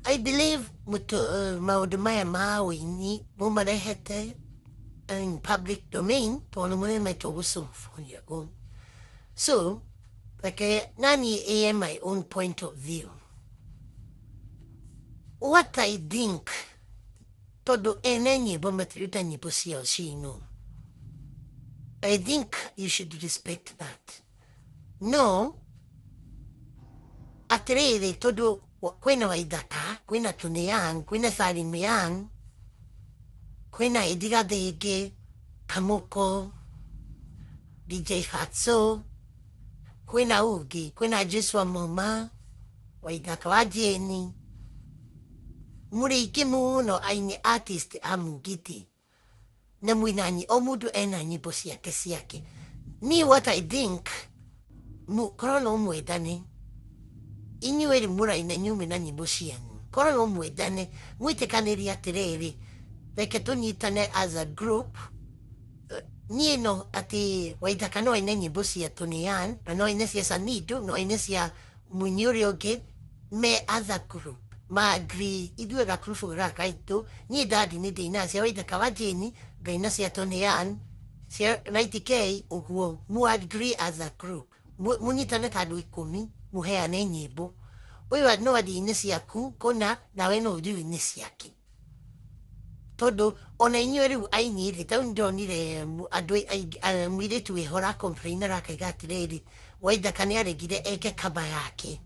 I believe maundu maya ma wini mumarehete in public domain tono mune mai togo symphony on. So, like nani am my own point of view. What I think todo enenye bomatrita ni posia shino. I think you should respect that. No, atreve todo kwena waidaka, kwena tunean, kwena salimian, kwena ediga dege, kamoko, DJ Fatso, kwena ugi, kwena Jeswa mama, waidaka wajeni. Muri ikimuno aini artist amugiti. Na mwinani omudu enani bosia kesiake. Me what I think, mu krono mwedane. Inyueri mura ina nyumi na nyimbosia. Krono mwedane, mwite kaneri atireri. Like tunitane as a group. Nie no ati waidaka no ina nyimbosia tunian. No inesia sanidu, no inesia munyuri oge. Me as a group. Ma agree idue ga krufu raka itu ni dadi ni dina sia waidaka wajeni. Gaina sia tonian, sia 90k, uguo, mu agree as a group. Munitane kadu ikumi, muhea ne nyebo. Wewa no adi inesi aku, kona na weno udu inesi aki. Todo, ona inyori aini ili, taundo nile adwe, mwile tuwe hora kompreina raka gati leli, waida kaniare gide eke kabayake.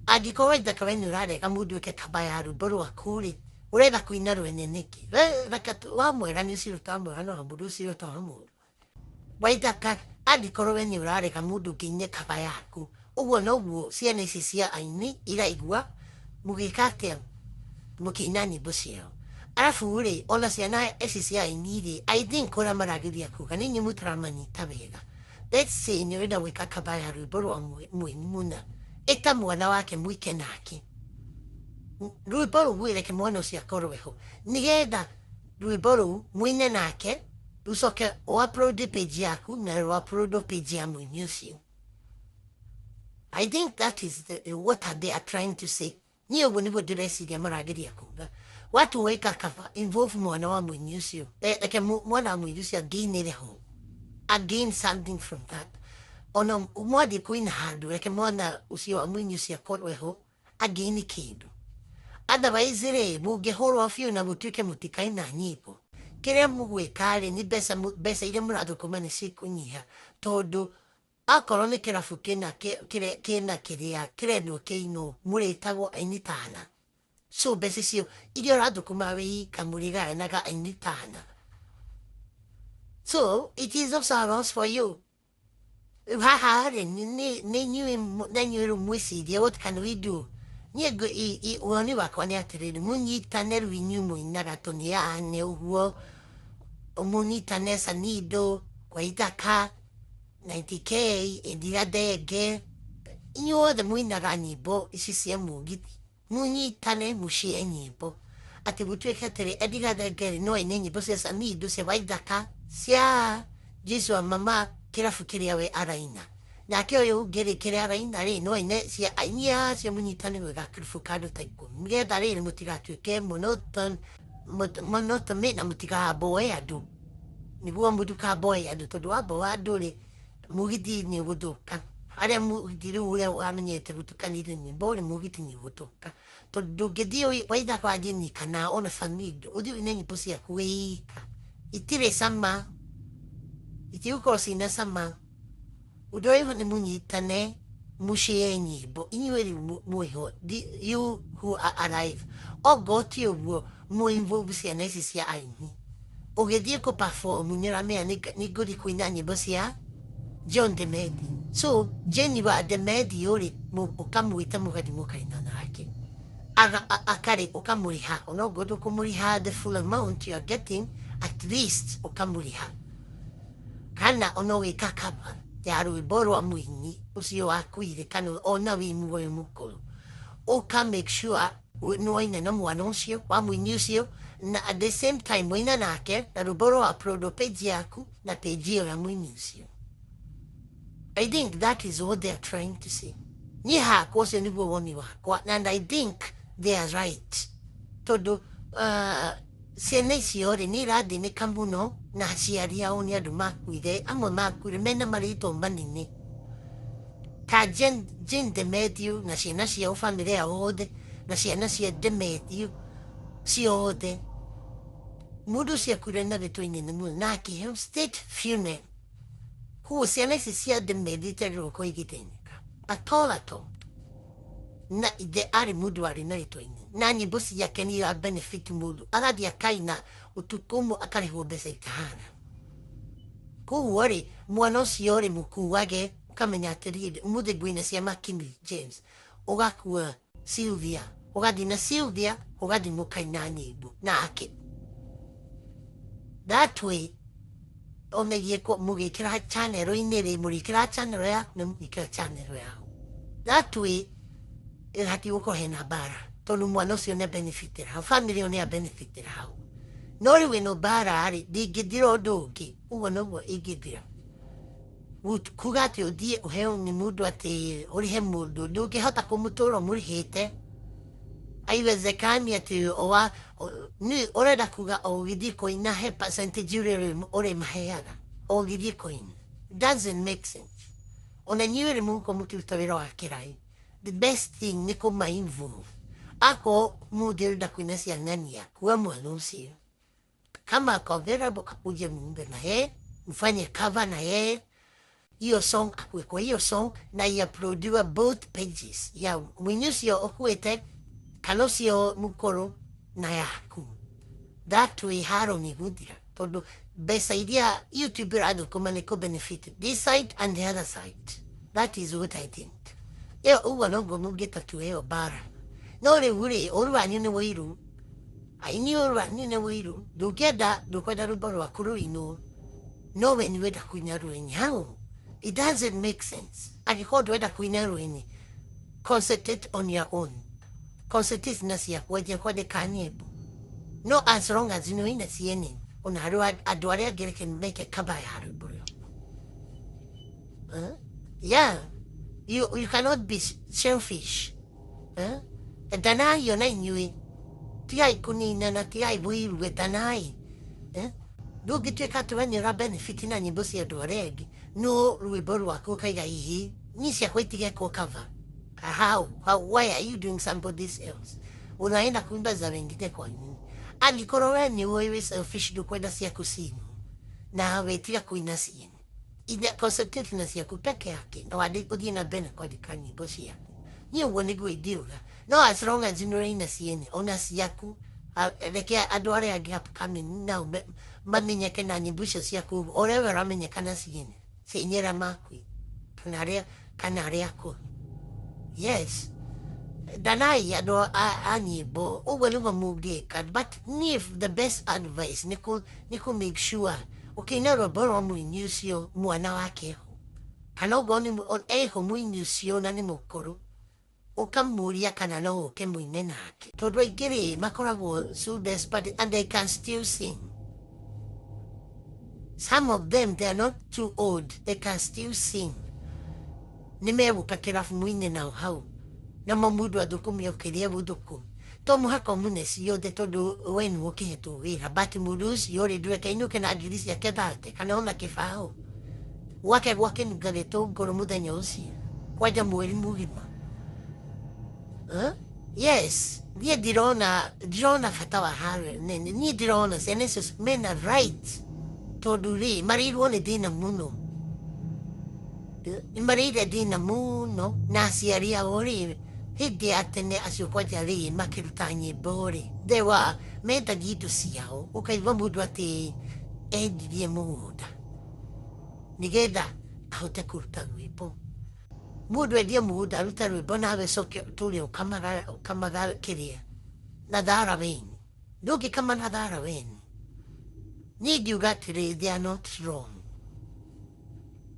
Adiko waida kawenu rare, kamudu eke kabayaru, boru wakuri. Ureba kuinaru eneneki. Rakatu wamwera ni siru tamwera no hamuru siru tamu. Waidaka adi koroweni urare kamudu kinye kabayaku. Uwo no uwo siya sisia aini ila igwa mugikate mukinani busio. Alafu ule ola siya na sisia aini I think kora maragiri yaku kanini mutramani tabega. Let's say nyorida weka kabayaru boru muna. Eta mwana wake mwike naki. Ruiboru wile ke mwana si akoroweho. Nigeda Ruiboru mwine nake usoke o upload page yaku na o upload page ya museum. I think that is what they are trying to say. Niyo wunibo diresi ya maragiri yaku. Watu weka kafa involve mwana wa museum. Like mwana wa museum gain ho. I something from that. Ono mwadi kuina hadu like mwana usio wa museum korweho again kidu. Otherwise re muge horo afio na mutuke mutikai na nyipo. Kere mugwe kare ni besa ile murado kumane siku nyiha. Todo akorone kera fukena kena kerea kredo keino mure tago ainitana. So besa sio ile rado kumawe kamuriga naga ainitana. So it is of sorrows for you. Ha ni nyu mwisi dia what can we do? Niego uoni wakwane atiriri muni taneru inyumu inarato ya ane uwo muni tanesa nido kwa itaka 90k edira dege inyo de muni naranibo isi mugiti muni tane mushi enyibo ati butu eketere edira dege no enyibo sesa nido se waidaka sia jisu mama kila fikiri yawe araina. Na kio yo gere kere ara inare no ine sia ainia sia munitane we gakufukado taiko. Mge dare le mutigatu ke monoton me na mutiga boy adu. Ni bua muduka boy adu to do abo adole mugidi ni wudoka. Are mugidi ule amenye te wutuka ni ni bole mugidi ni wudoka. To do gedio waida kwa jini kana ona famido. Odi inenyi posia kuweika. Itire sama. Iti uko sina sama. Udoiho ni munyitane mushienyi bo inyueri muiho you who arrive o goti owo mu involve sia nesi sia aini ogedie ko perform munyera me ni godi kuinani bosia John de Medi so Jenny wa de Medi yori mu okamuita mu gadi mu kaina nake akare okamuriha ono godo kumuriha the full amount you are getting at least okamuriha kana ono ikakaba Yaru boro amuini usio akuire kanu ona wi muwe mukolo o can make sure no ina no anuncio wa muinusio na at the same time wina nake na ruboro upload page yaku na page ya muinusio. I think that is what they are trying to say. Ni hakwa ũcio nĩguo woni wakwa, and I think they are right. Tondũ ciana icio rĩ nĩ irathĩnĩka mũno na aciari ao nĩ andũ makuire, amwe makuire mena marĩtwa manene ta Jane Demethew na ciana ciao famĩlĩ yao othe na ciana cia Demethew ciothe. Mũndũ ũcio akuire na rĩtwa inene mũno na akĩheo state funeral. Koguo ciana ici cia Demethew itarĩ gũkorwo igĩthĩnĩka at all. Na ithe arĩ mũndũ arĩ na rĩtwa inene na nyĩmbo ciake nĩ ira benefit mũndũ agathiĩ akaina ũtukũ ũmwe akarĩhwo mbeca ikahana. Koguo rĩ mwana ũcio rĩ mũkuage ũkamenya atĩrĩrĩ ũmũthĩ ngwĩna ciama King James ũgakua Sylvia ũgathiĩ na Sylvia ũgathiĩ mũkaina nyĩmbo nake. That way omegie mũgĩkĩra channel-inĩ rĩ mũrĩkĩra channel yaku na mũgĩkĩra channel yao. That way ĩgati gũkorwo hena mbara tondũ mwana ũcio nĩ benefitĩra hau, family ĩyo nĩ benefitĩra hau. No rĩu ĩno mbara rĩ ndĩngĩthira ũndũ ũngĩ, ũguo noguo ĩngĩthira. Kuga atĩ ũthiĩ ũheo nĩ mũndũ atĩ ũrĩhe mũndũ ndũngĩhota kũmũtũra mũrĩhĩte. Haiwezekani atĩ ũrenda kuga o ũgĩthiĩ kũina he percentage ũrĩa ũrĩmaheaga o ũgĩthiĩ kũina. Doesn't make sense. Ona inyuĩ rĩ mũgũkorwo mũkĩruta wĩra wa kĩraĩ, the best thing nĩ kũma-involve. Akorwo mũndũ ũrenda kũina ciana yaku we mwana ũcio, kama ako available kakuje muimbe na yeye, mfanye cover na yeye hiyo song, akue kwa hiyo song na i-uploadiwe both pages ya mwenye ũcio ũkuĩte kana ũcio mũkũrũ na yaku. That way haro nĩ gũthira tondũ mbeca iria YouTube ĩrathũkũma nĩ kũ-benefit this side and the other side. That is what I think. Ĩyo ũguo noguo mũngĩtatua ĩyo mbara. No rĩu rĩ ũru wanyu nĩ wũiru, aini ũru wanyu nĩ wũiru, ndũkwenda rwĩmbo rwaku rũinwo no we nĩ wenda kũina rũini. How? It doesn't make sense. Angĩkorwo ndwenda kũina rũini, concentrate on your own. Concentrate na ciaku wenje kwandĩka nyĩmbo. No as long as nĩũina ciene ona andũ arĩa angĩ reke meke cover ya rwĩmbo rũu. Yeah, you cannot be selfish. Danai ona inyuĩ tigai kũnina na tigai wũiru danai. Ndũngĩtuĩka atĩ we nĩ ũra benefit na nyĩmbo cia andũ arĩa angĩ no rwĩmbo rwaku ũkaiga hihi ni ciakwa itigekwo cover. How? Why are you doing somebody else? Unaenda kuimba za wengine kwa nini? Angĩkorwo we nĩ ũĩ selfish ndũkwenda ciaku cinwo na wetiga kũina ciene, ina concentrate na ciaku peke yake na ũthiĩ na mbere kwandĩka nyĩmbo ciaku. Niĩ ũguo nĩguo ingĩuga. No as long as nĩũraina ciene ona ciaku reke andũ arĩa angĩ upcoming nao mamenyeke na nyĩmbo icio ciaku o ũrĩa we ũramenyeka na ciene cinyera makwi kana arĩa akũrũ. Yes, danai andũ a nyĩmbo ũguo nĩguo mũngĩka, but niĩ the best advice nĩ kũ make sure ũkĩina rwĩmbo rwa mũini ũcio mwana wake ho kana okorwo eho mũini ũcio na nĩ mũkũrũ ũkamũria kana no ũke mũine nake tondũ aingĩ rĩ makoragwo so desperate and they can still sing. Some of them they are not too old, they can still sing. Nĩ megũka kĩrabu mũine nao hau na mũndũ athũkũmia ũkĩrĩa gũthũkũma to mũhaka mũne ciothe tondũ we nĩ ũkĩhetwo wĩra, but mũndũ ũcio rĩ ndũreke ainũke na ngiri ciake 30 kana ona kĩbaũ gwake gwakĩnunga gĩtũngũrũ mũthenya ũcio kwanja mweri mũgima. Yes, niĩ ndirona bata wa harũ nene. Niĩ ndirona ciana icio mena right tondũ rĩ marĩirwo nĩ thĩna mũno, nĩ marĩire thĩna mũno na aciari ao rĩ hĩndĩ ya tene acio kwanja rĩ makĩruta nyĩmbo rĩ they were mendagia indo ciao, ũkaigua mũndũ atĩ endirie mũgũnda nĩgetha ahote kũruta rwĩmbo. Mũndũ endie mũgũnda aruta rwĩmbo nawe coke tũrĩa ũkamaga kĩrĩa na thara wene, ndũngĩkama na thara wene. Niĩ ngiuga atĩrĩ they are not wrong.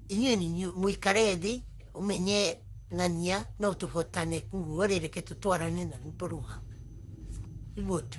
Inyuĩ mũikare thĩ ũmenye ng'ania no tũhotane kuguo rĩ reke tũtwarane na rwĩmbo rũu. Good.